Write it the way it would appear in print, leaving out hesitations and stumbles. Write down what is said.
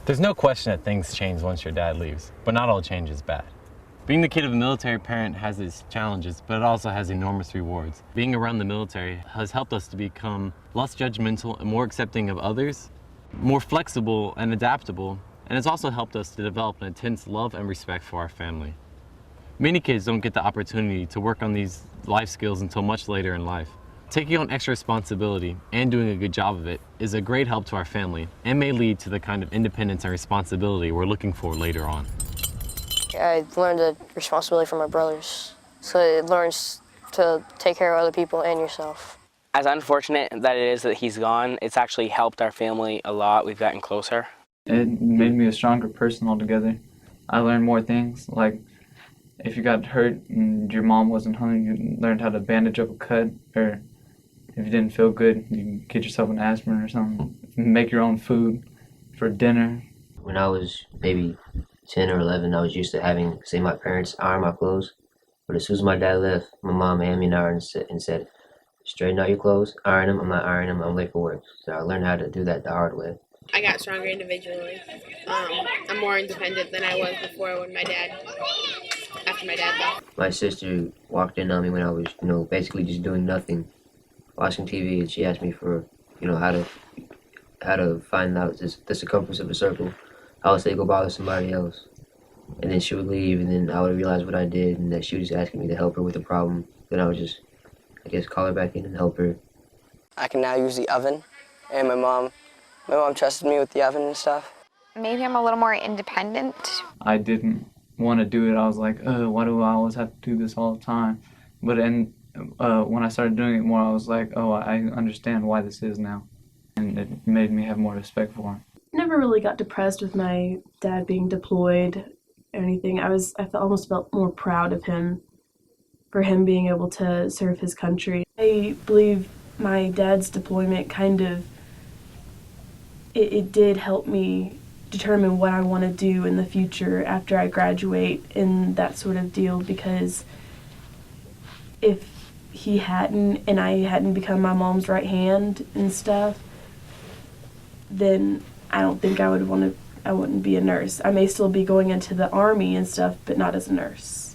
There's no question that things change once your dad leaves, but not all change is bad. Being the kid of a military parent has its challenges, but it also has enormous rewards. Being around the military has helped us to become less judgmental and more accepting of others, more flexible and adaptable, and it's also helped us to develop an intense love and respect for our family. Many kids don't get the opportunity to work on these life skills until much later in life. Taking on extra responsibility and doing a good job of it is a great help to our family and may lead to the kind of independence and responsibility we're looking for later on. I learned the responsibility from my brothers, so it learns to take care of other people and yourself. As unfortunate that it is that he's gone, it's actually helped our family a lot. We've gotten closer. It made me a stronger person altogether. I learned more things, like if you got hurt and your mom wasn't home, you learned how to bandage up a cut, or if you didn't feel good, you can get yourself an aspirin or something. Make your own food for dinner. When I was maybe 10 or 11, I was used to having, say, my parents iron my clothes. But as soon as my dad left, my mom handed me an iron and said, straighten out your clothes, iron them. I'm not ironing them, I'm late for work. So I learned how to do that the hard way. I got stronger individually. I'm more independent than I was before after my dad left. My sister walked in on me when I was, basically just doing nothing, watching TV, and she asked me for, how to find out the circumference of a circle. I would say go bother somebody else. And then she would leave, and then I would realize what I did, and that she was just asking me to help her with a problem. Then I would just, call her back in and help her. I can now use the oven, and my mom trusted me with the oven and stuff. Maybe I'm a little more independent. I didn't want to do it. I was like, why do I always have to do this all the time? But when I started doing it more, I was like, oh, I understand why this is now. And it made me have more respect for him. Never really got depressed with my dad being deployed or anything. I almost felt more proud of him for him being able to serve his country. I believe my dad's deployment it did help me determine what I want to do in the future after I graduate and that sort of deal, because if he hadn't and I hadn't become my mom's right hand and stuff, then I don't think I wouldn't be a nurse. I may still be going into the Army and stuff, but not as a nurse.